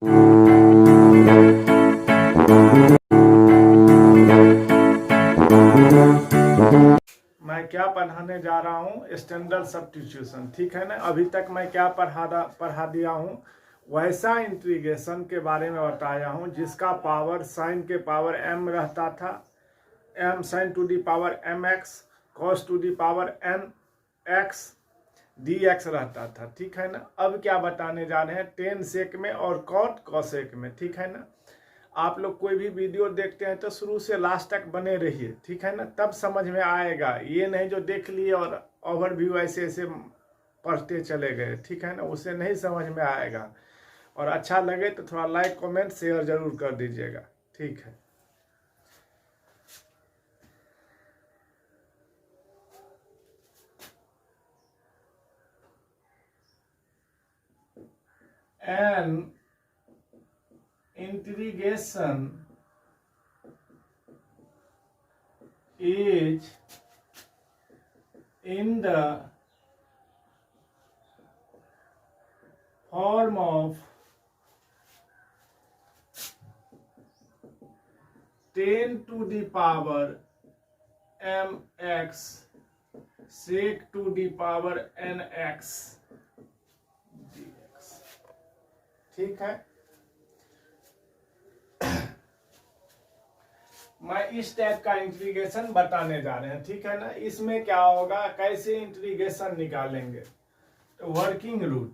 मैं क्या पढ़ाने जा रहा हूँ, स्टैंडर्ड सब्स्टिट्यूशन। ठीक है ना। अभी तक मैं क्या पढ़ा दिया हूँ, वैसा इंटीग्रेशन के बारे में बताया हूँ जिसका पावर साइन के पावर m रहता था, m sine to the power mx cos to the power nx dx रहता था। ठीक है ना। अब क्या बताने जा रहे हैं, टेन सेक में और cot cosec में। ठीक है ना। आप लोग कोई भी वीडियो देखते हैं तो शुरू से लास्ट तक बने रहिए। ठीक है ना, तब समझ में आएगा। ये नहीं जो देख लिए और ओवरव्यू ऐसे ऐसे पढ़ते चले गए। ठीक है ना, उसे नहीं समझ में आएगा। और अच्छा लगे तो थोड़ा लाइक कमेंट शेयर जरूर कर दीजिएगा। ठीक है। an integration is in the form of 10 to the power mx sec to the power nx dx। ठीक है। मैं इस टाइप का इंटीग्रेशन बताने जा रहे हैं। ठीक है ना। इसमें क्या होगा, कैसे इंटीग्रेशन निकालेंगे, तो working rule.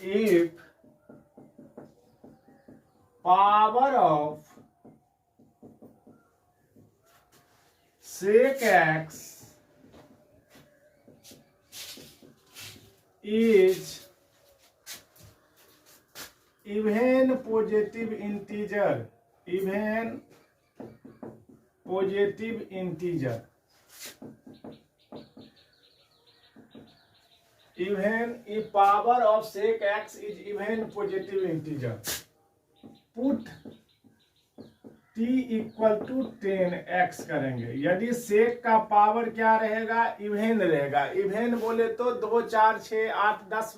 if power of sec x is even positive integer, even positive integer, even if power of sec x is even positive integer, put t equal to 10x करेंगे। यदि सेक का पावर क्या रहेगा, even रहेगा। Even बोले तो 2 4 6 8 10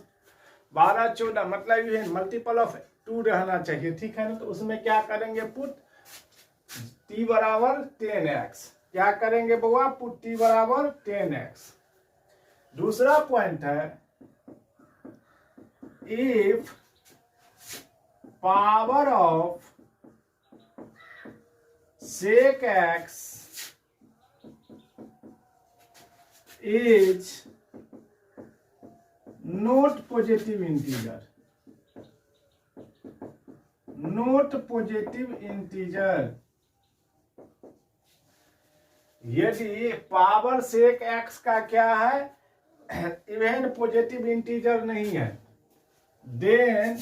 12 14 मतलब even multiple of 2 रहना चाहिए। ठीक है ना। तो उसमें क्या करेंगे, पुट t बराबर 10x। क्या करेंगे बउआ, पुट t बराबर 10x। दूसरा पॉइंट है, if power of sec x is not positive integer, not positive integer। यदि पावर sec x का क्या है, इवन पॉजिटिव इंटीजर नहीं है, then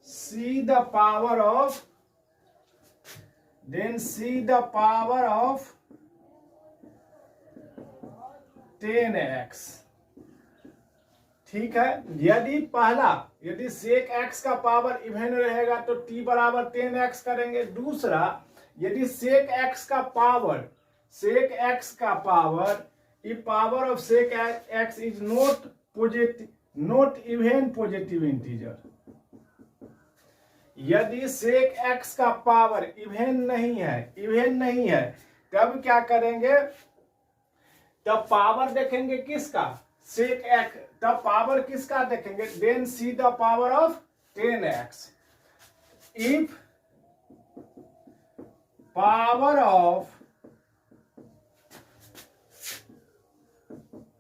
see the power of 10x। ठीक है। यदि sec x का पावर इवन रहेगा तो t बराबर 10x करेंगे। दूसरा, यदि sec x का power if power of sec x is not even positive integer, यदि sec x का पावर इवेन नहीं है, तब क्या करेंगे, तब पावर देखेंगे किसका, sec x। तब पावर किसका देखेंगे, then see the power of 10x। if power of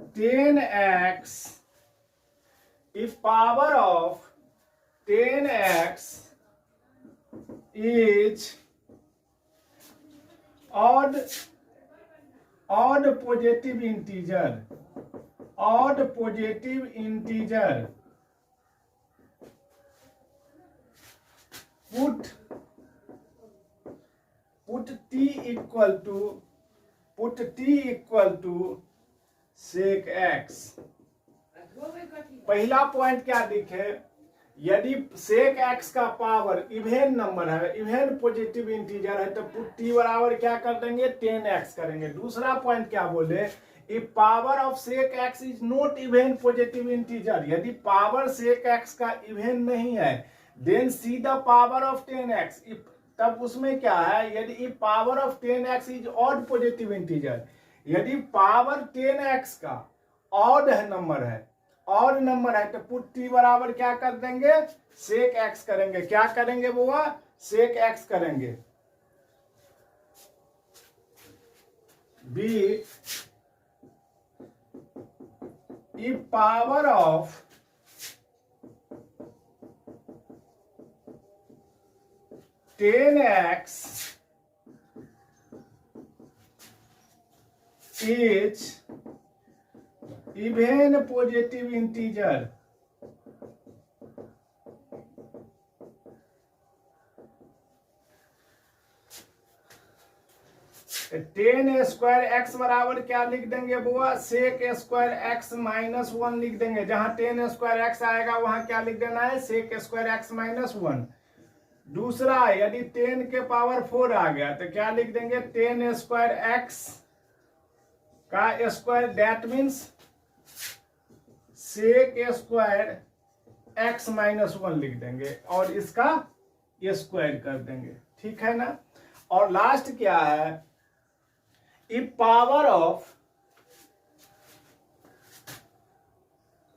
10x is odd positive integer, put t equal to sec x। पहला पॉइंट क्या दिखे, यदि सेक एक्स का पावर इवेन नंबर है, इवेन पॉजिटिव इंटीजर है, तो पुट टी बराबर क्या कर देंगे 10x करेंगे। दूसरा पॉइंट क्या बोले, if power of sec x is not even positive integer, यदि पावर सेक एक्स का इवेन नहीं है, then see the power of 10x, तब उसमें क्या है, यदि power of 10x is odd positive integer, यदि पावर 10x का ऑड है नंबर है, और नंबर है, तो पुट टी बराबर क्या कर देंगे सेक एक्स करेंगे। क्या करेंगे बुआ, सेक एक्स करेंगे। B if power of 10x is even positive integer, ten square x बराबर क्या लिख देंगे बुआ, सेक स्क्वायर एक्स माइनस 1 लिख देंगे। जहां 10 स्क्वायर एक्स आएगा वहां क्या लिख देना है, सेक स्क्वायर एक्स माइनस 1। दूसरा, यदि 10 के पावर 4 आ गया तो क्या लिख देंगे 10 स्क्वायर एक्स का square, that means sec square x minus 1 लिख देंगे और इसका स्क्वायर कर देंगे, ठीक है ना। और लास्ट क्या है, if power of,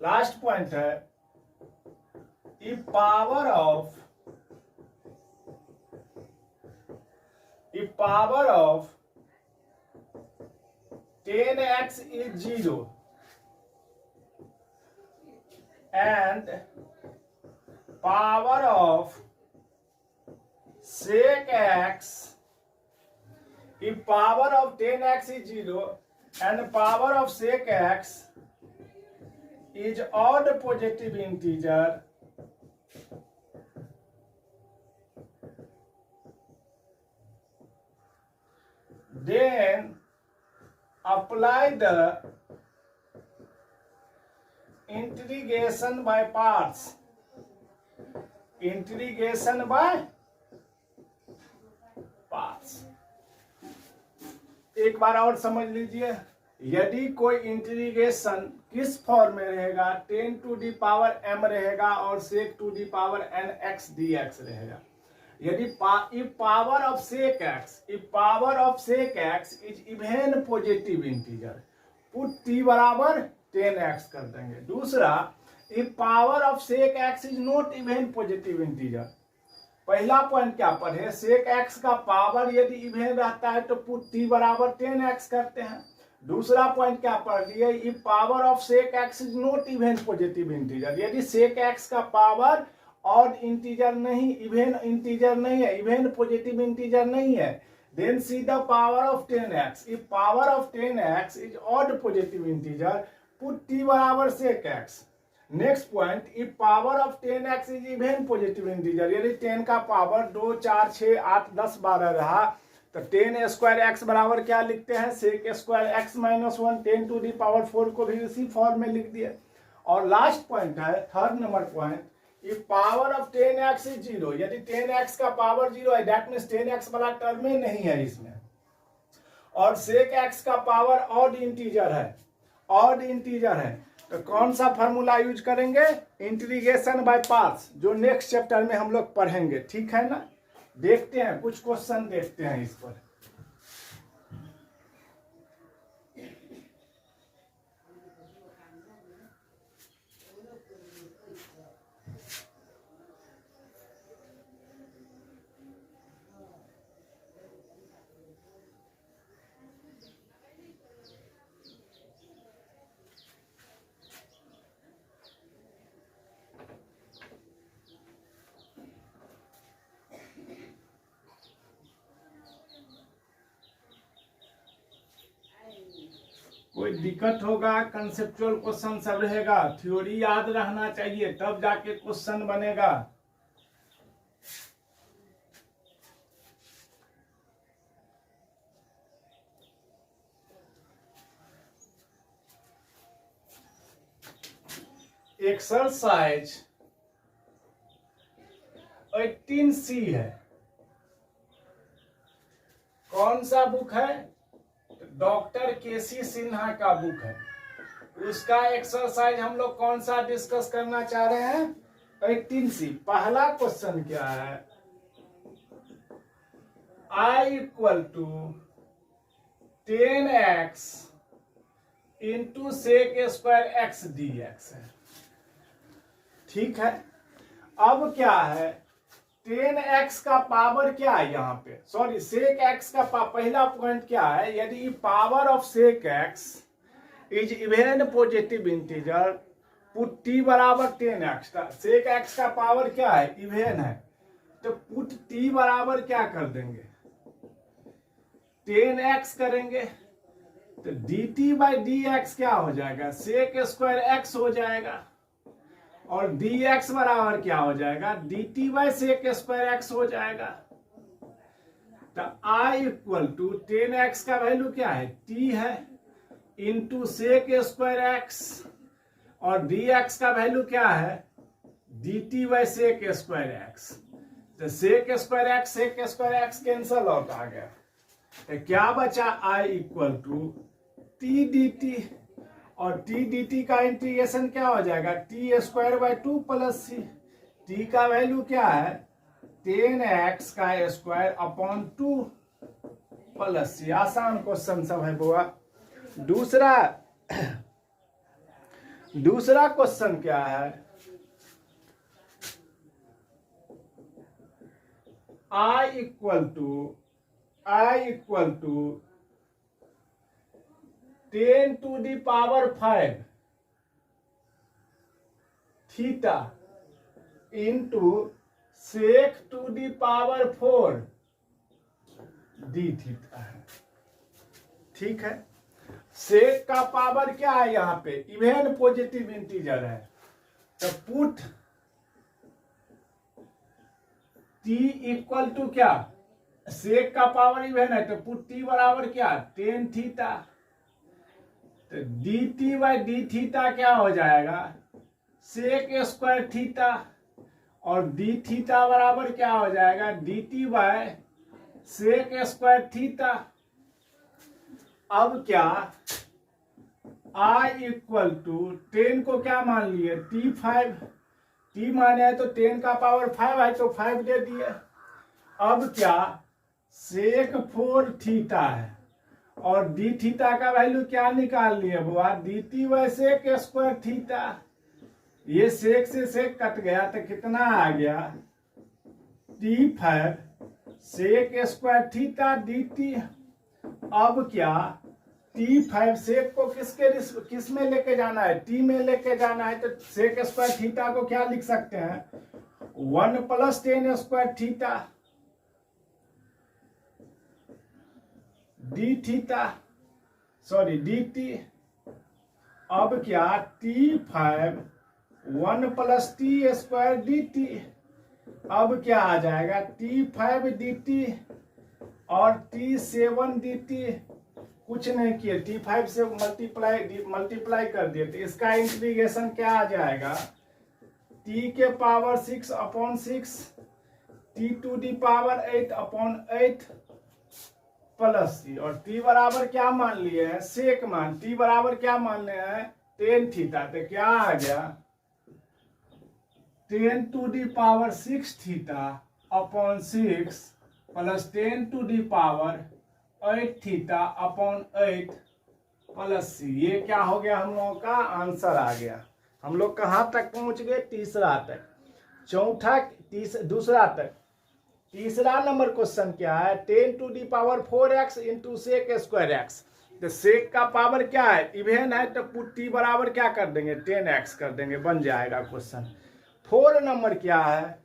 last point है, if power of 10x is 0 and power of sec x, if power of 10x is 0 and power of sec x is odd positive integer, then apply the integration by parts, integration by parts। एक बार और समझ लीजिए, यदि कोई integration किस form में रहेगा, 10 to the power m रहेगा और sec to the power n x dx रहेगा। यदि if power of sec x is even positive integer, put t बराबर 10x कर देंगे। दूसरा, if power of sec x is not even positive integer, पहला point क्या पढ़े, sec x का पावर यदि इवेन रहता है तो पुट t बराबर 10x करते हैं। दूसरा पॉइंट क्या पढ़ लिए, if power of sec x is not even positive integer, यदि sec x का पावर ऑड इंटीजर नहीं, इवेन इंटीजर नहीं है, इवेन पॉजिटिव इंटीजर नहीं है, then see the power of 10x, if power of 10x is odd positive integer, put t बराबर sec x। Next point, if power of 10x is even positive integer, यदि 10 का power 2 4 6 8 10 12 रहा तो 10 square x बराबर क्या लिखते हैं, sec square x minus 1, 10 to the power 4 को भी इसी फॉर्म में लिख दिए। और लास्ट पॉइंट है, third number point, if power of 10x is 0, यदि 10x का पावर 0 है, दैट मीन्स 10x वाला टर्म में नहीं है इसमें, और सेक x का पावर ऑड इंटीजर है, ऑड इंटीजर है, तो कौन सा फार्मूला यूज करेंगे, इंटीग्रेशन बाय पार्ट्स, जो नेक्स्ट चैप्टर में हम लोग पढ़ेंगे, ठीक है ना। देखते हैं कुछ क्वेश्चन देखते हैं इस पर। कोई दिक्कत होगा, कंसेप्चुअल क्वेश्चन सब रहेगा, थ्योरी याद रहना चाहिए तब जाके क्वेश्चन बनेगा। एक्सरसाइज 18C है, कौन सा बुक है? डॉक्टर केसी सिन्हा का बुक है। उसका एक्सरसाइज हम लोग कौन सा डिस्कस करना चाह रहे हैं? 18C। पहला क्वेश्चन क्या है? I equal to 10x into sec square x d x है। ठीक है, अब क्या है? 10x का पावर क्या है यहाँ पे? सॉरी, सेक x का पहला पॉइंट क्या है? यदि power of sec x is even positive integer, put t बराबर 10x। सेक x का पावर क्या है? इवन है, तो पुट t बराबर क्या कर देंगे? 10x करेंगे, तो dt बाई dx क्या हो जाएगा? सेक स्क्वायर x हो जाएगा, और dx बराबर क्या हो जाएगा? dt by sec square x हो जाएगा। तो I इक्वल टू 10x का वैल्यू क्या है? t है, इंटू सेक स्क्वायर x, और dx का वैल्यू क्या है? dt by sec square x। तो sec square x sec square x cancel out आ गया, तो क्या बचा? I equal to t d t, और टी डी टी का इंटीग्रेशन क्या हो जाएगा? T square by 2 plus c. T का वैल्यू क्या है? 10x का स्क्वायर अपॉन 2 प्लस सी। आसान क्वेश्चन सब है बुआ। दूसरा क्वेश्चन क्या है? I equal to 10 to the power 5 theta into sec to the power 4 d theta है। ठीक है, सेक का पावर क्या है? यहाँ पे इवन पॉजिटिव इंटीजर है, तो पुट t इक्वल टू क्या? सेक का पावर इवन है, तो पुट t बराबर क्या? 10 थीटा। तो dt बाई डी थीटा क्या हो जाएगा? सेक स्क्वायर थीटा, और डी थीटा बराबर क्या हो जाएगा? dt by sec square theta. अब क्या? I इक्वल टू 10 को क्या मान लिए? t5। t माने है तो 10 का पावर 5 है, तो 5 दे दिए। अब क्या? सेक 4 थीटा है, और डी थीटा का वैल्यू क्या निकाल लिए बुआ? dt by sec square theta. ये सेक से सेक कट गया, तो कितना आ गया? t5 सेक स्क्वायर थीटा dt। अब क्या? t5 सेक को किस में लेके जाना है? t में लेके जाना है, तो सेक स्क्वायर थीटा को क्या लिख सकते हैं? 1 plus 10 square theta D theta, sorry dt। अब क्या? t5 1 plus T square dt। अब क्या आ जाएगा? t5 dt और t7 dt। कुछ नहीं किए, t5 से मल्टीप्लाई कर दिए, तो इसका इंटीग्रेशन क्या आ जाएगा? t के power 6 upon 6 t to the power 8 upon 8 plus c. और t बराबर क्या मान लिए हैं? सेक मान। t बराबर क्या मान लिए हैं? 10 थीटा। तो क्या आ गया? 10 to the power 6 theta upon 6 plus 10 to the power 8 theta upon 8 plus c. ये क्या हो गया? हम लोगों का आंसर आ गया। हम लोग कहाँ तक पहुंच गए? तीसरा तक। दूसरा तक। तीसरा नंबर क्वेश्चन क्या है? 10 to the power 4x into sec square x. तो सेक का पावर क्या है? इवन है, तो पुट t बराबर क्या कर देंगे? 10x कर देंगे, बन जाएगा क्वेश्चन। 4 नंबर क्या है?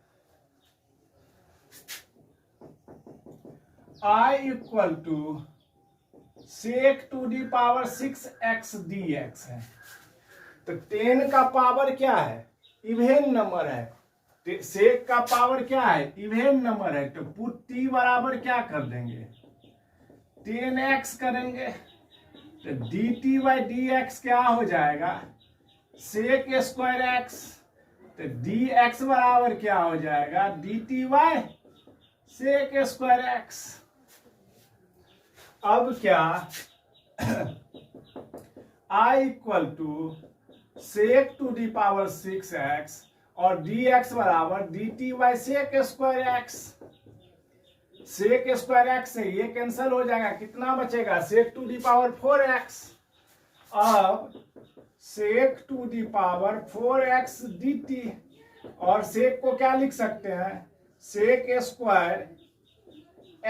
I equal to sec to the power 6x dx है। तो 10 का पावर क्या है? इवन नंबर है, सेक का पावर क्या है? इवन नंबर है, तो पुट t बराबर क्या कर देंगे? 10x करेंगे, तो dt बाई dx क्या हो जाएगा? सेक स्क्वायर एक्स, तो डी एक्स बराबर क्या हो जाएगा, d t by sec square x. अब क्या I equal to sec to the power 6x और डी एक्स बराबर d t by sec square x. Sec square x से ये कैंसिल हो जाएगा, कितना बचेगा, सेक टू दी पावर 4x। अब sec to the power 4x dt, और सेक को क्या लिख सकते हैं, सेक स्क्वायर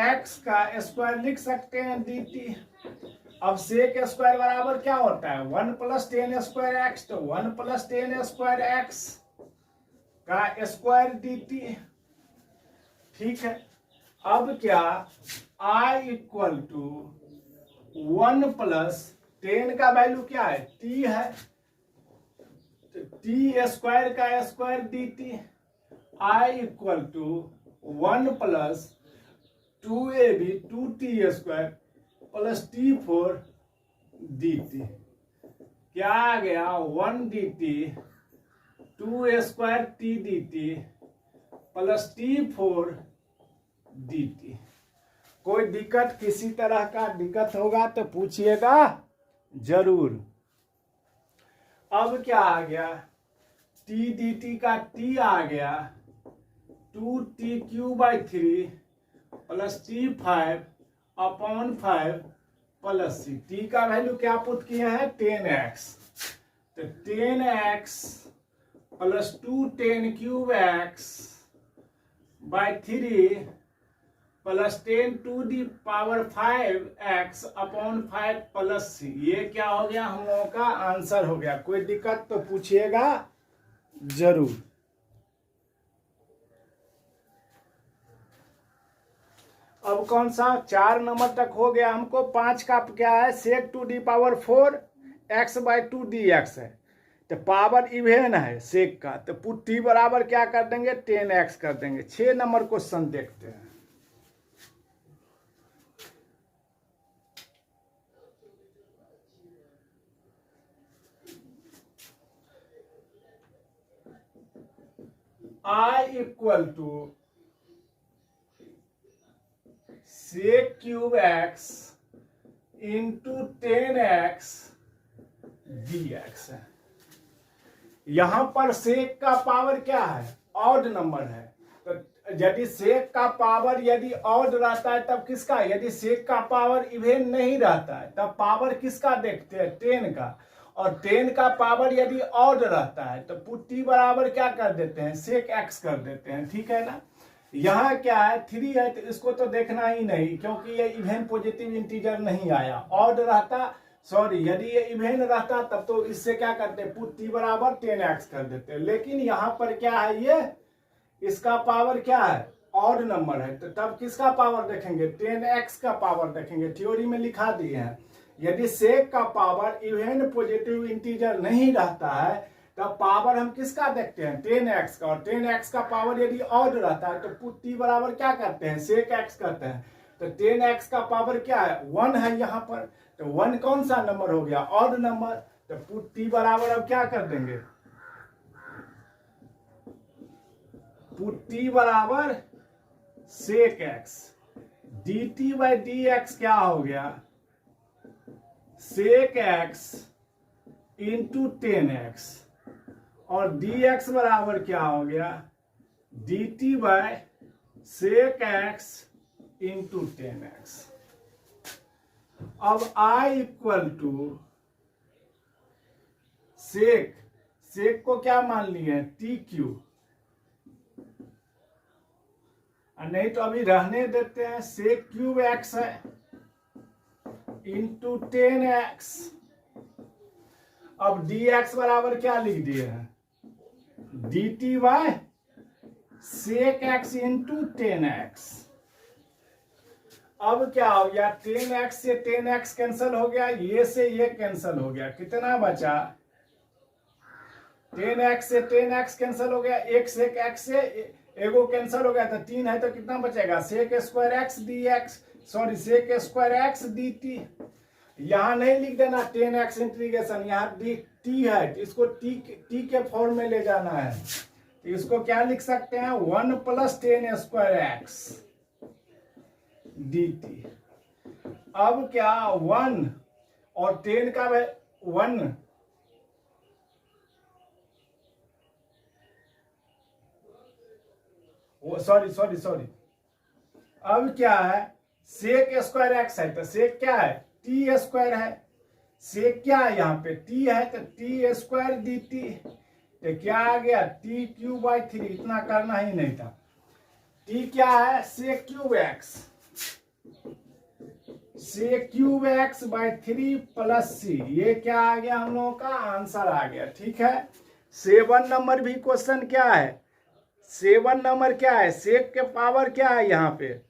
x का स्क्वायर लिख सकते हैं dt। अब सेक स्क्वायर बराबर क्या होता है, 1 + 10 स्क्वायर एक्स, तो 1 + 10 स्क्वायर एक्स का स्क्वायर dt। ठीक है, अब क्या I इक्वल टू 1 + 10 का वैल्यू क्या है, t है, तो t स्क्वायर का square dt। I equal to 1 + 2ab 2t square plus t4 dt। क्या आ गया, 1 dt 2 square t dt plus t4 dt। कोई दिक्कत, किसी तरह का दिक्कत होगा तो पूछिएगा जरूर। अब क्या आ गया, t dt का t आ गया 2t³ plus t5 upon 5 plus c। t का वैल्यू क्या पुट किए हैं, 10x, तो 10x plus 2 10³ by 3 plus 10 to the power 5x upon 5 plus c। ये क्या हो गया, हम लोगों का आंसर हो गया। कोई दिक्कत तो पूछिएगा जरूर। अब कौन सा, 4 नंबर तक हो गया। हमको 5 का क्या है, sec to the power 4x by 2 dx है, तो पावर इवेन है सेक का, तो पुट t बराबर क्या कर देंगे, 10x कर देंगे। 6 नंबर क्वेश्चन देखते हैं। I equal to sec cube x into 10x dx है। यहां पर सेक का पावर क्या है, ऑड नंबर है, तो यदि सेक का पावर यदि ऑड रहता है तब किसका, यदि सेक का पावर इवेन नहीं रहता है तब पावर किसका देखते हैं, 10 का, और 10 का पावर यदि ऑड रहता है तो पुट t बराबर क्या कर देते हैं, सेक x कर देते हैं। ठीक है ना। यहाँ क्या है, 3 है, तो इसको तो देखना ही नहीं, क्योंकि ये इवेन पॉजिटिव इंटीजर नहीं आया। ऑड रहता, सॉरी, यदि ये इवेन रहता तब तो इससे क्या करते, पुट t बराबर 10x कर देते। लेकिन यहाँ पर क्या है, ये इसका पावर क्या है, ऑड नंबर है, तो तब किसका पावर देखेंगे, 10x का पावर देखेंगे। थ्योरी में लिखा दिए हैं, यदि सेक का पावर इवेन पॉजिटिव इंटीजर नहीं रहता है तब पावर हम किसका देखते हैं, 10x का, और 10x का पावर यदि ऑड रहता है तो पुट t बराबर क्या करते हैं, सेक x करते हैं। तो 10x का पावर क्या है, 1 है यहाँ पर, तो 1 कौन सा नंबर हो गया, ऑड नंबर, तो पुट t बराबर अब क्या कर देंगे, पुट t बराबर सेक x, dt बाई dx क्या हो गया, सेक x इंटू 10x, और dx बराबर क्या हो गया, dt by sec x into 10x। अब I equal to sec, sec को क्या मान लिए, TQ, नहीं तो अभी रहने देते हैं, सेक क्यूब x है इंटू 10x। अब dx बराबर क्या लिख दिए हैं, dt by sec x into 10x। अब क्या हो गया, 10x से 10x कैंसिल हो गया, ये से ये कैंसिल हो गया, कितना बचा, 10x से 10x कैंसिल हो गया, एक सेक x से एगो कैंसिल हो गया, तो 3 है, तो कितना बचेगा, sec square x dx, sorry sec square x dt। यहाँ नहीं लिख देना 10x इंटीग्रेशन, यहाँ टी है, इसको टी के फॉर्म में ले जाना है। इसको क्या लिख सकते हैं, 1 + 10 स्क्वायर x dt। अब क्या 1 और 10 का 1 सॉरी अब क्या है, सेक स्क्वायर एक्स है तो सेक क्या है, टी स्क्वायर है। सेक क्या है, यहाँ पे टी है तो टी स्क्वायर डी टी, तो क्या आ गया t³/3। इतना करना ही नहीं था। टी क्या है, सेक cube x, sec³ x/3 + c। ये क्या आ गया, हम लोगों का आंसर आ गया। ठीक है, 7 नंबर भी क्वेश्चन क्या है, 7 नंबर क्या है, सेक के पावर क्या है, यहाँ पे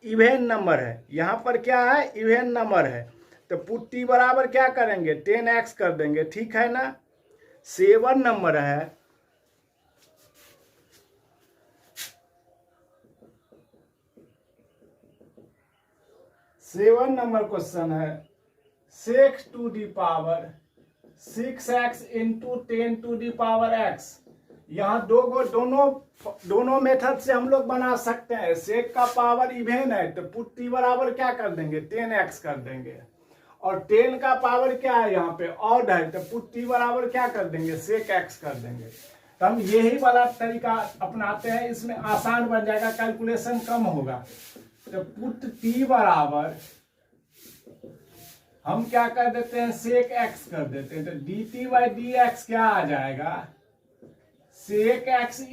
इवेन नंबर है, यहाँ पर क्या है, इवेन नंबर है। तो पुट टी बराबर क्या करेंगे, 10x कर देंगे। ठीक है ना, 7 नंबर है। सेवन नंबर क्वेश्चन है, sec² 6x × 10⁻x। यहाँ दोनों मेथड से हम लोग बना सकते हैं। सेक का पावर इवेन है तो पुट टी बराबर क्या कर देंगे, 10x कर देंगे। और 10 का पावर क्या है, यहाँ पे ऑड है तो पुट टी बराबर क्या कर देंगे, sec x कर देंगे। तो हम यही वाला तरीका अपनाते हैं, इसमें आसान बन जाएगा, कैलकुलेशन कम होगा। तो पुट टी बराबर हम क्या कर देते हैं, sec x कर देते हैं। तो dt/dx क्या आ जाएगा, sec x ×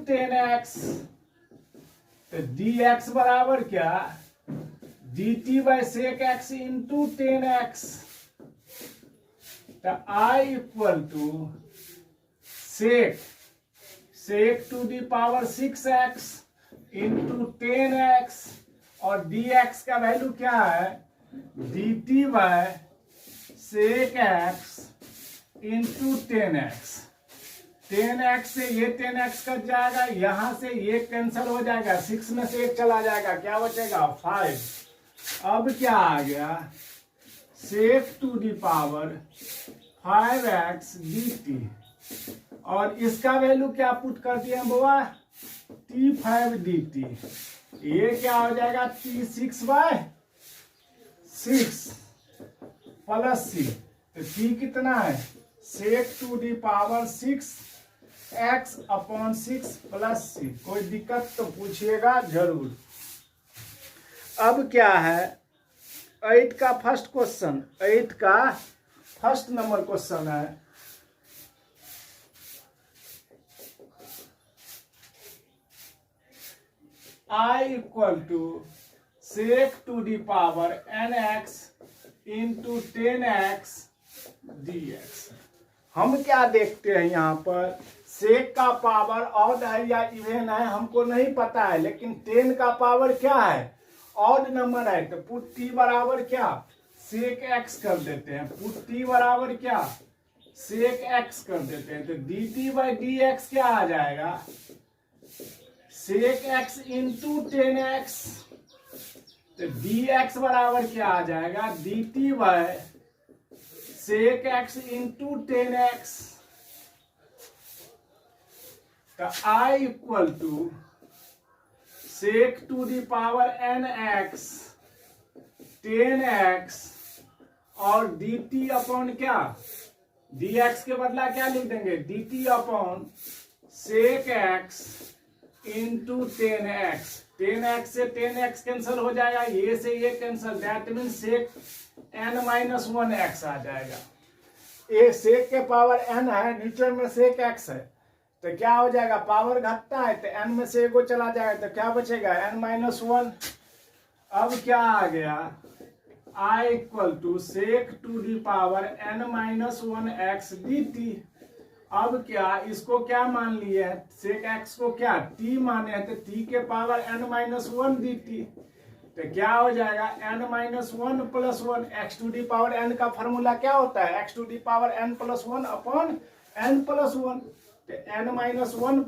10x। तो dx बराबर क्या, dt/sec x × 10x। तो I = sec² 6x × 10x और dx का वैल्यू क्या है, dt/sec x × 10x। 10x से ये 10x कट जाएगा, यहां से ये कैंसिल हो जाएगा, 6 में से 1 चला जाएगा, क्या बचेगा 5। अब क्या आ गया, sec² 5x dt। और इसका वैल्यू क्या पुट कर दिया बुआ, t5 dt। ये क्या हो जाएगा, t6/6 + c। तो t कितना है, sec² 6x/6 + c। कोई दिक्कत तो पूछिएगा जरूर। अब क्या है, 8 का फर्स्ट क्वेश्चन, 8 का फर्स्ट नंबर क्वेश्चन है। I = sec² nx × 10x dx। हम क्या देखते हैं, यहाँ पर सेक का पावर ऑड है या इवेन है हमको नहीं पता है, लेकिन 10 का पावर क्या है, ऑड नंबर है। तो पुट टी बराबर क्या, sec x कर देते हैं। पुट टी बराबर क्या, sec x कर देते हैं। तो dt/dx क्या आ जाएगा, sec x × 10x। तो dx बराबर क्या आ जाएगा, dt/sec x × 10x। तो I = sec² nx 10x और dt/ क्या, dx के बदला क्या लिख देंगे, dt/sec x × 10x। 10x से 10x कैंसिल हो जाएगा, ये से ये cancel, that mean sec n-1x आ जाएगा। ये sec के पावर n है, नीचे में sec x है, तो क्या हो जाएगा, पावर घटता है तो n में से 1 चला जाएगा, तो क्या बचेगा n-1। अब क्या आ गया, I = sec² n-1x dt। अब क्या, इसको क्या मान लिए है, sec x को क्या t माने हैं, तो t के पावर n-1 dt। तो क्या हो जाएगा, n-1 + 1 x⁴n का फॉर्मूला क्या होता है, x⁴n + 1/n + 1। तो n-1 + 1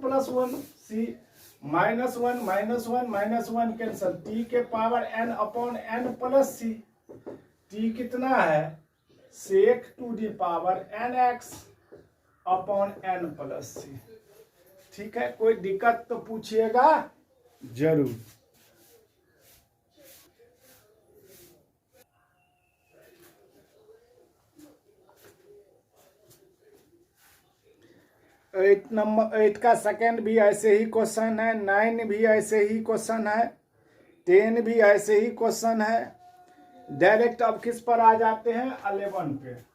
c -1 कैंसिल, t के पावर n/n + c। टी कितना है, sec to the power n x upon n plus c. ठीक है, कोई दिक्कत तो पूछिएगा जरूर। एट का सेकंड भी ऐसे ही क्वेश्चन है, 9 भी ऐसे ही क्वेश्चन है, 10 भी ऐसे ही क्वेश्चन है। डायरेक्ट अब किस पर आ जाते हैं, 11 पे।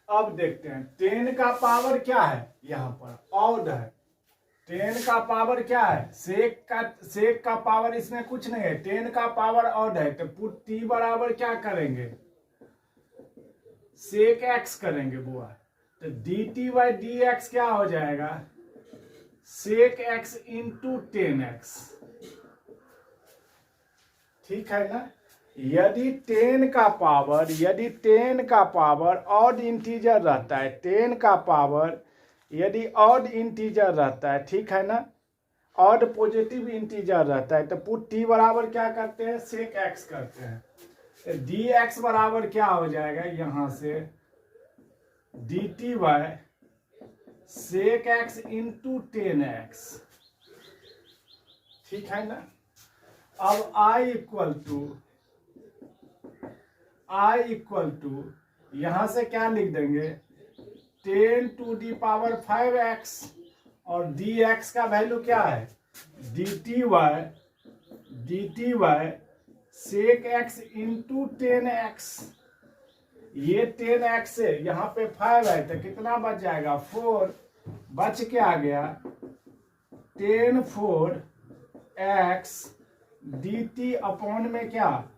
अब देखते हैं 10 का पावर क्या है, यहां पर ऑड है। 10 का पावर क्या है, सेक का पावर इसमें कुछ नहीं है, 10 का पावर ऑड है, तो पुट टी बराबर क्या करेंगे, सेक एक्स करेंगे बुआ। तो D T by D x क्या हो जाएगा, सेक एक्स इंटू 10x। ठीक है ना। यदि 10 का पावर ऑड इंटीजर रहता है, 10 का पावर यदि ऑड इंटीजर रहता है, ठीक है ना, ऑड पॉजिटिव इंटीजर रहता है, तो पुट टी बराबर क्या करते हैं, सेक एक्स करते हैं। तो डी एक्स बराबर क्या हो जाएगा, यहां से d t by sec x into 10x। ठीक है ना। अब I इक्वल टू यहां से क्या लिख देंगे, 10 टू दी पावर 5x, और dx का वैल्यू क्या है, dt by sec x into 10x। ये 10x से यहाँ पे 5 है, तो कितना बच जाएगा, 4 बच के आ गया, 10 4x dt अपॉन में क्या,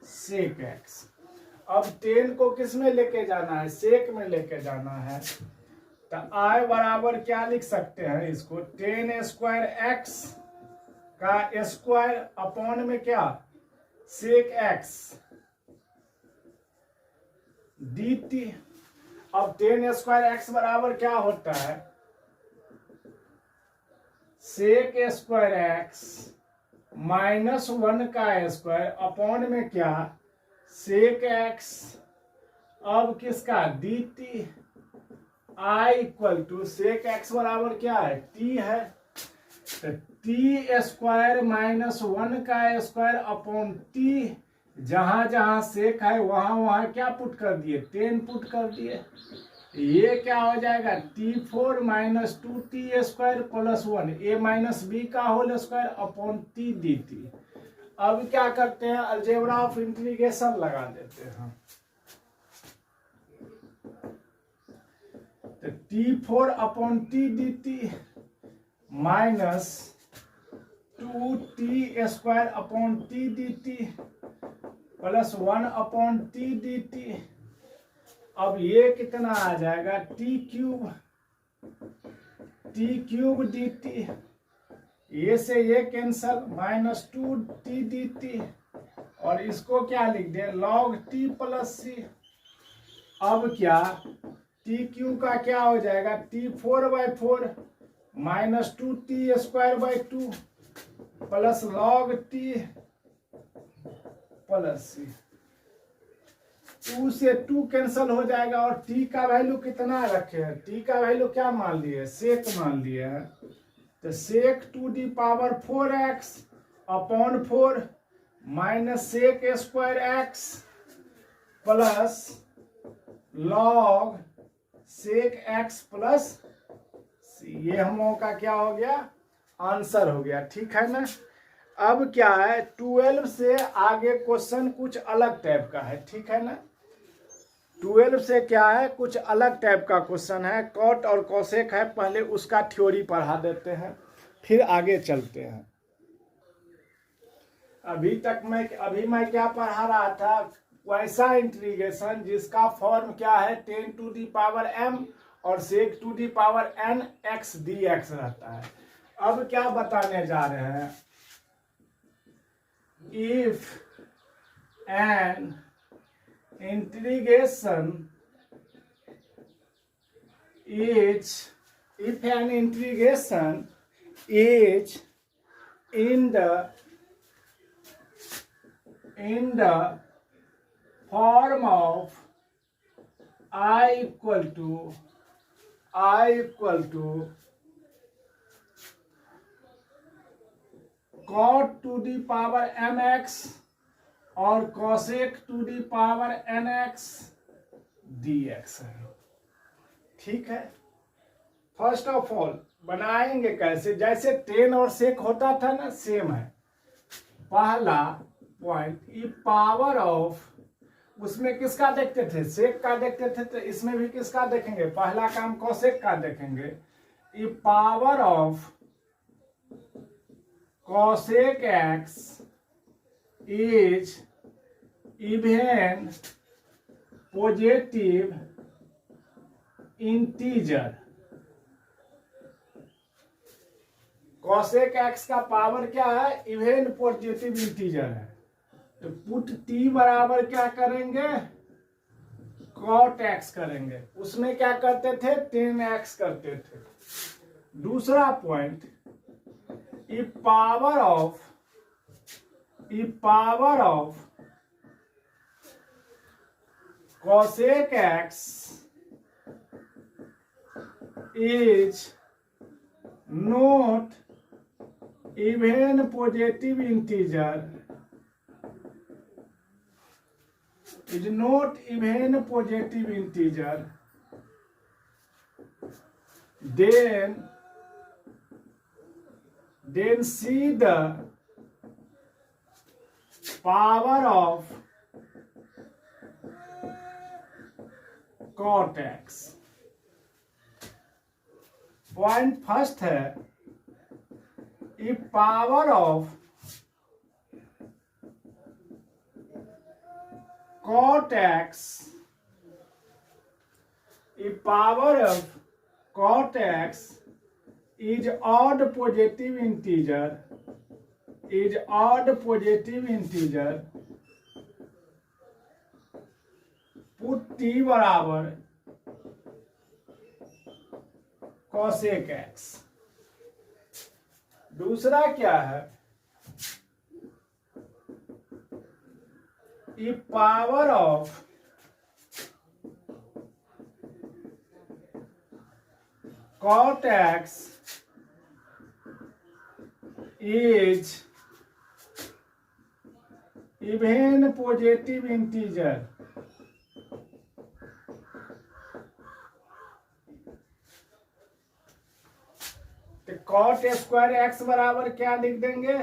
सेक एक्स। अब 10 को किस में लेके जाना है, सेक में लेके जाना है, तो I बराबर क्या लिख सकते हैं इसको, 10 स्क्वायर एक्स का स्क्वायर अपॉन में क्या, सेक एक्स dt। अब 10 स्क्वायर एक्स बराबर क्या होता है, सेक स्क्वायर एक्स माइनस 1 का स्क्वायर अपॉन में क्या, सेक एक्स। अब किसका, dt। I equal to sec x बराबर क्या है, t है, तो t स्क्वायर माइनस 1 का स्क्वायर अपॉन t। जहां जहां सेक है वहां वहां क्या पुट कर दिए, 10 पुट कर दिए। ये क्या हो जाएगा, t4 minus 2t square plus 1 a minus b का whole square upon t dt। अब क्या करते हैं, अलजेब्रा ऑफ इंटीग्रेशन लगा देते हैं। तो t4 upon t dt minus 2t square upon t dt plus 1 upon t dt। अब ये कितना आ जाएगा, t क्यूब dt, ये से ये कैंसल, माइनस 2t dt, और इसको क्या लिख दे, log t प्लस c। अब क्या, t क्यूब का क्या हो जाएगा, t4/4 minus 2t square by 2 plus log t plus c। 2 से 2 कैंसल हो जाएगा, और t का वैल्यू कितना रखे हैं, t का वैल्यू क्या मान लिए, सेक मान लिए हैं। तो sec to the power 4x upon 4 minus sec square x plus log sec x plus c। ये हम लोगों का क्या हो गया, आंसर हो गया। ठीक है ना। अब क्या है, 12 से आगे क्वेश्चन कुछ अलग टाइप का है। ठीक है ना। 12 से क्या है, कुछ अलग टाइप का क्वेश्चन है, कॉट और कॉसेक है। पहले उसका थ्योरी पढ़ा देते हैं, फिर आगे चलते हैं। अभी मैं क्या पढ़ा रहा था, वैसा इंटीग्रेशन जिसका फॉर्म क्या है, 10 टू दी पावर m और sec to the power n x dx रहता है। अब क्या बताने जा रहे हैं, if an integration is in the form of I equal to cot to the power mx और cosec to the power nx dx है। ठीक है, फर्स्ट ऑफ ऑल बनाएंगे कैसे, जैसे टेन और सेक होता था ना, सेम है। पहला पॉइंट ई पावर ऑफ, उसमें किसका देखते थे, सेक का देखते थे, तो इसमें भी किसका देखेंगे, पहला काम कोसेक का देखेंगे। If power of cosec x is even positive integer। cosec x का पावर क्या है, इवन पॉजिटिव इंटीजर है। तो पुट t बराबर क्या करेंगे, cot x करेंगे। उसमें क्या करते थे, 10x करते थे। दूसरा point, E power of cosec x is not even positive integer, then see the power of cot x। Point first है, if power of cot x, if power of cot x is odd positive integer, put t बराबर cosec x। दूसरा क्या है, if power of cot x is even positive integer, तो cot square x बराबर क्या लिख देंगे,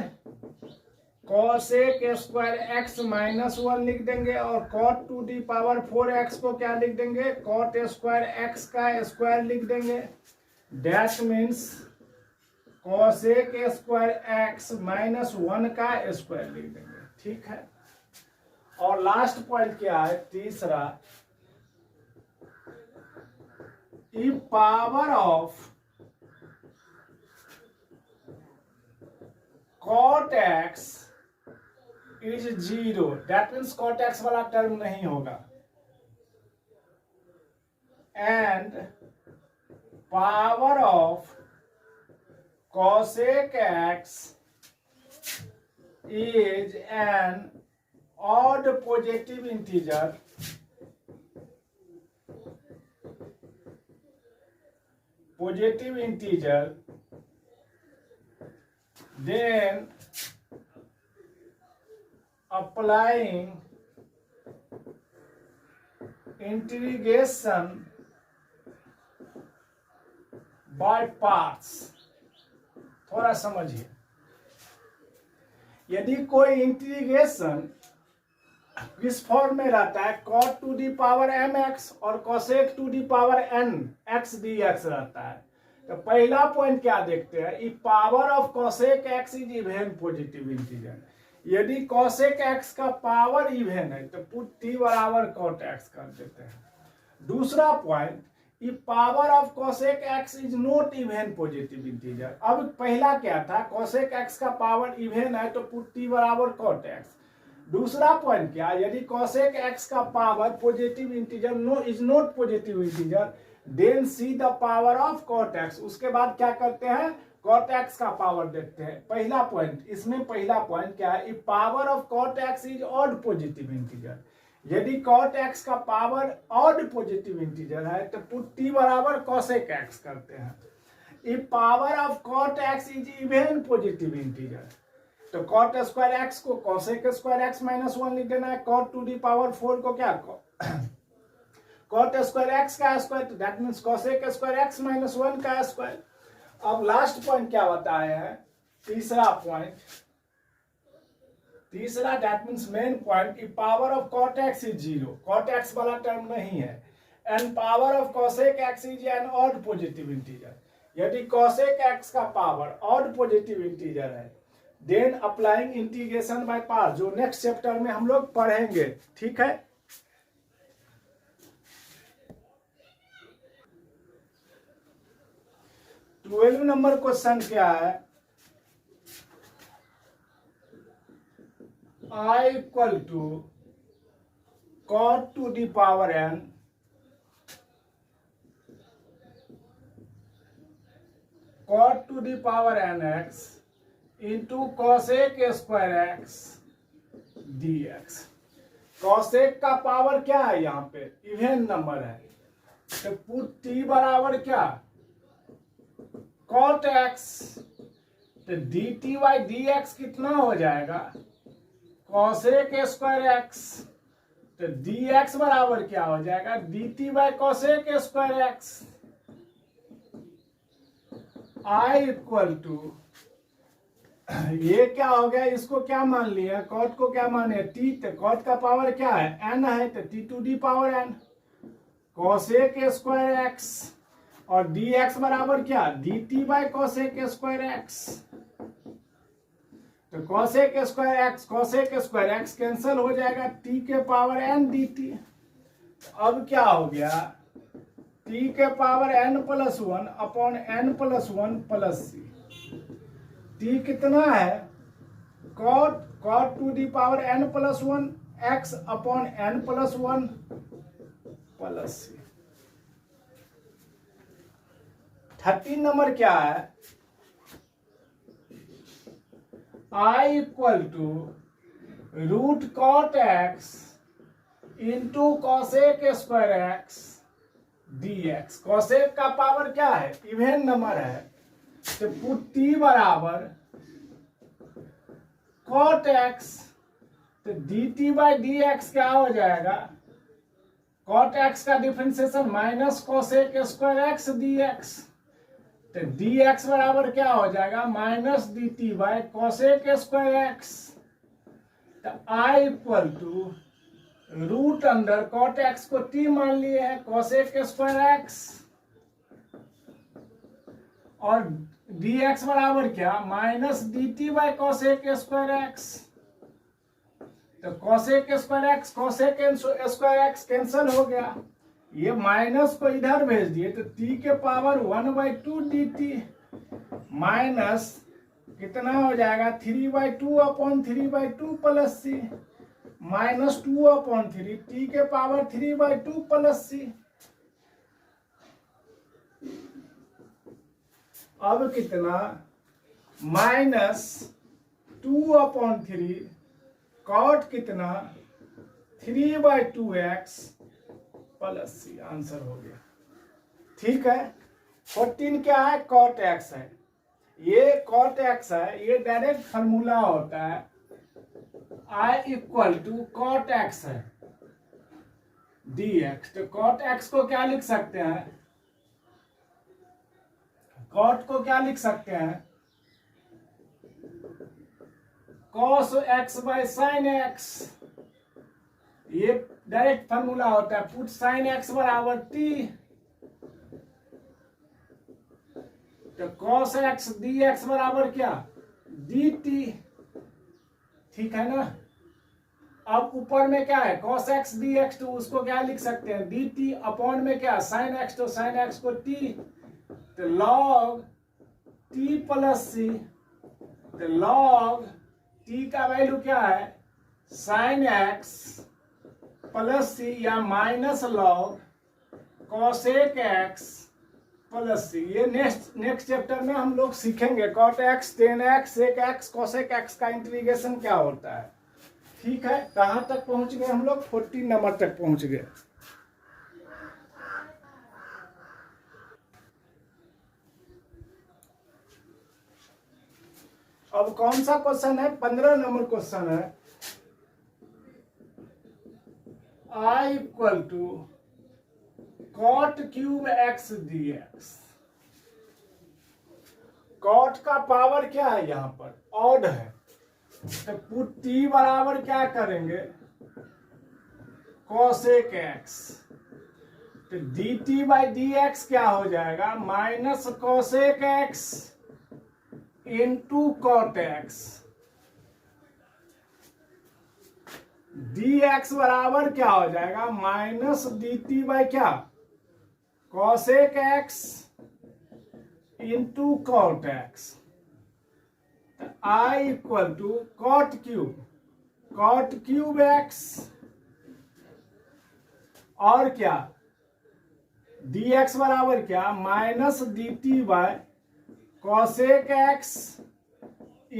cosec स्क्वायर x -1 लिख देंगे, और cot to the power 4x को क्या लिख देंगे, cot स्क्वायर x का स्क्वायर लिख देंगे। That means cosec square x -1 का स्क्वायर लिख देंगे। ठीक है, और लास्ट पॉइंट क्या है, तीसरा, if power of cot x is 0। That means cot x वाला टर्म नहीं होगा। And power of cosec x is an odd positive integer, then applying integration by parts. थोड़ा समझिए, यदि कोई इंटीग्रेशन इस फॉर्म में रहता है, cot to the power mx और cosec to the power n x dx रहता है, तो पहला पॉइंट क्या देखते हैं, if power of cosec x is even positive integer. यदि cosec x का पावर इवन है तो पुट t बराबर cot x कर देते हैं। दूसरा point, if power of cosec x is not even positive integer. अब पहला क्या था, cosec x का पावर इवन है तो पुट t बराबर cot x। दूसरा पॉइंट क्या, यदि cosec x का power positive integer no is not positive integer then see the power of cot x। उसके बाद क्या करते हैं, cot x का पावर देखते हैं। पहला पॉइंट, इसमें पहला पॉइंट क्या है, if power of cot x is odd positive integer. यदि cot x का पावर ऑड पॉजिटिव इंटीजर है तो पुट t बराबर cosec x करते हैं। If power of cot x is even positive integer तो cot स्क्वायर x को cosec square x minus 1 लिख देना है। cot टू दी पावर 4 को क्या cot स्क्वायर x का स्क्वायर, तो that means cosec square x minus 1 का स्क्वायर। अब लास्ट पॉइंट क्या बताया है, तीसरा पॉइंट, तीसरा दैट मीन्स मेन पॉइंट की power of cot x is 0, cot x वाला टर्म नहीं है, and power of cosec x is an odd positive integer. यदि cosec x का पावर ऑड पॉजिटिव इंटीजर है then applying integration by part, जो next chapter में हम लोग पढ़ेंगे, ठीक है। ट्वेल्व नंबर क्वेश्चन क्या है, I equal to cot to the power n cot to the power nx into cosec square x dx। cosec का पावर क्या है, यहाँ पे इवन नंबर है तो पुट t बराबर क्या cot x, तो dt बाई dx कितना हो जाएगा cosec स्क्वायर x, तो dx बराबर क्या हो जाएगा dt by cosec square x। I equal to, ये क्या हो गया, इसको क्या मान लिया, cot को क्या माने t, तो cot का पावर क्या है n है तो t to the power n cosec square x और dx बराबर क्या dt by cosec square x। तो cosec स्क्वायर x कैंसिल हो जाएगा, t के पावर n dt। अब क्या हो गया, t के power n plus 1 upon n plus 1 plus c। t कितना है cot to the power n plus 1 x upon n plus 1 plus c। 13 number क्या है, I equal to root cot x into cosec square x dx। cosec का power क्या है even number है तो put t बराबर cot x, तो dt by dx क्या हो जाएगा cot x का differentiation minus cosec square x dx, तो dx बराबर क्या हो जाएगा minus dt by cosec square x। तो I equal to root under cot x को t मान लिए है cosec स्क्वायर x और dx बराबर क्या minus dt by cosec square x। तो cosec स्क्वायर x कैंसिल हो गया, ये माइनस को इधर भेज दिए तो t के पावर 1/2 dt माइनस कितना हो जाएगा 3/2 upon 3/2 plus c minus 2/3 t के पावर 3/2 प्लस c। अब कितना माइनस 2/3 cot कितना 3/2x प्लस सी, आंसर हो गया, ठीक है। 14 क्या है cot x है, ये cot x है, ये डायरेक्ट फार्मूला होता है I equal to cot x है dx। तो cot x को क्या लिख सकते हैं, cot को क्या लिख सकते हैं cos x by sin x, ये डायरेक्ट फार्मूला होता है पुट sin x बराबर t, तो cos x dx बराबर क्या dt, ठीक है ना। अब ऊपर में क्या है cos x dx, तो उसको क्या लिख सकते हैं dt, अपॉन में क्या sin x, तो sin x को t, तो log t प्लस c, तो log t का वैल्यू क्या है sin x प्लस c या minus log cosec x plus c। ये नेक्स्ट चैप्टर में हम लोग सीखेंगे cot x, tan x, sec x, cosec x का इंटीग्रेशन क्या होता है। ठीक है, कहां तक पहुंच गए हम लोग, 14 नंबर तक पहुंच गए। अब कौन सा क्वेश्चन है, 15 नंबर क्वेश्चन है। I equal to cot cube x dx। cot का पावर क्या है, यहां पर ऑड है, तो पुट t बराबर क्या करेंगे cosec x, तो dt बाई dx क्या हो जाएगा minus cosec x into cot x, dx बराबर क्या हो जाएगा माइनस dt बाई क्या cosec x into cot x। I equal to cot cube x और क्या dx बराबर क्या minus dt by cosec x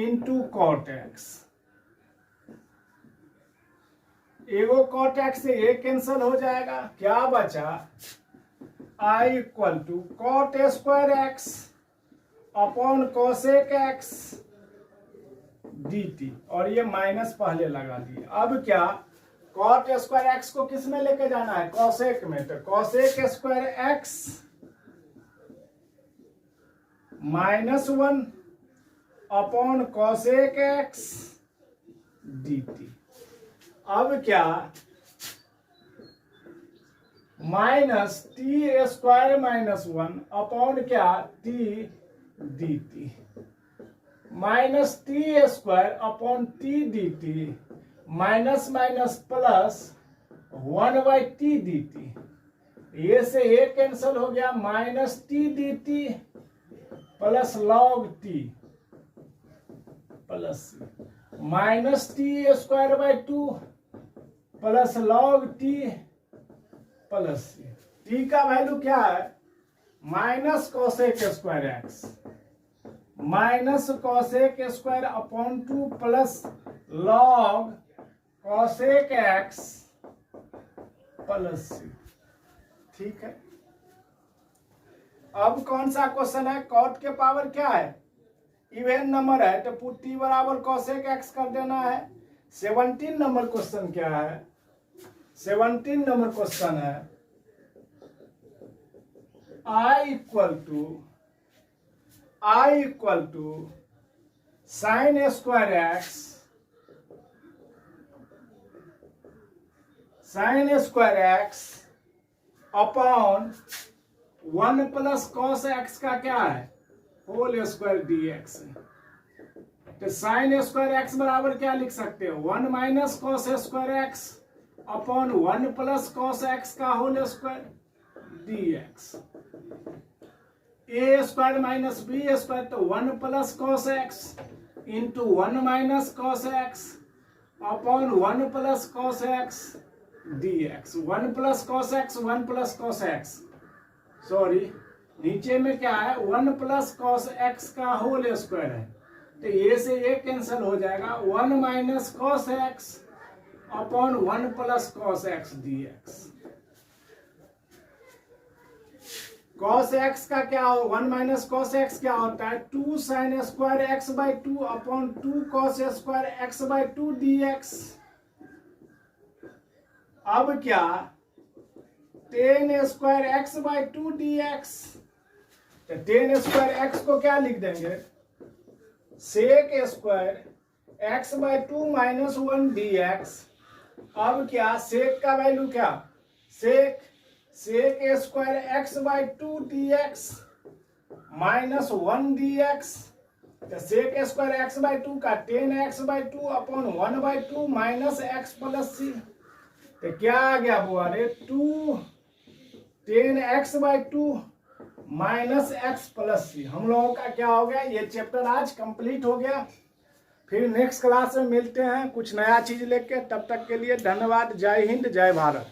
into cot x। एगो cot x से एक कैंसिल हो जाएगा, क्या बचा I equal to cot square x upon cosec x dt, और ये माइनस पहले लगा दिए। अब क्या cot स्क्वायर x को किस में लेके जाना है cosec में, तो cosec square x minus 1 upon cosec x dt। अब क्या minus T square minus 1 upon क्या t dt, minus T square upon T d T, minus minus plus 1 by T d T, ये से ये कैंसिल हो गया, minus T d T plus log T plus minus T square by 2 plus log T plus T का value क्या है minus cosec square x, minus cosec square upon 2 plus log cosec x plus c। ठीक है, अब कौन सा question है, cot के पावर क्या है इवन नंबर है, तो पुट t बराबर cosec x कर देना है। 17 नंबर क्वेश्चन क्या है, 17 नंबर क्वेश्चन है I equal to sine square x upon 1 plus cos x का क्या है होल स्क्वायर dx। तो साइन स्क्वायर एक्स बराबर क्या लिख सकते हो 1 minus cos square x upon 1 plus cos x का whole square dx। A square minus b square, तो 1 plus cos x into 1 minus cos x upon 1 plus cos x dx। 1 plus cos x 1 plus cos x, sorry नीचे में क्या है 1 plus cos x का whole square है, तो ये से ये कैंसिल हो जाएगा 1 minus cos x upon 1 plus cos x dx। cos x का क्या हो 1 माइनस cos x क्या होता है 2 sine square x by 2 upon 2 cos square x by 2 dx। अब क्या tan square x by 2 dx, तो tan स्क्वायर x को क्या लिख देंगे sec square x by 2 minus 1 dx। अब क्या sec का वैल्यू क्या sec square x by 2 dx minus 1 dx तो सेक स्क्वायर एक्स बाई 2 का 10x/2 upon 1/2 minus x plus c. तो क्या आ गया बुआ रे 2 10x/2 माइनस एक्स प्लस सी। हम लोगों का क्या हो गया, ये चैप्टर आज कंप्लीट हो गया। फिर नेक्स्ट क्लास में मिलते हैं कुछ नया चीज लेके। तब तक के लिए धन्यवाद। जय हिंद, जय भारत।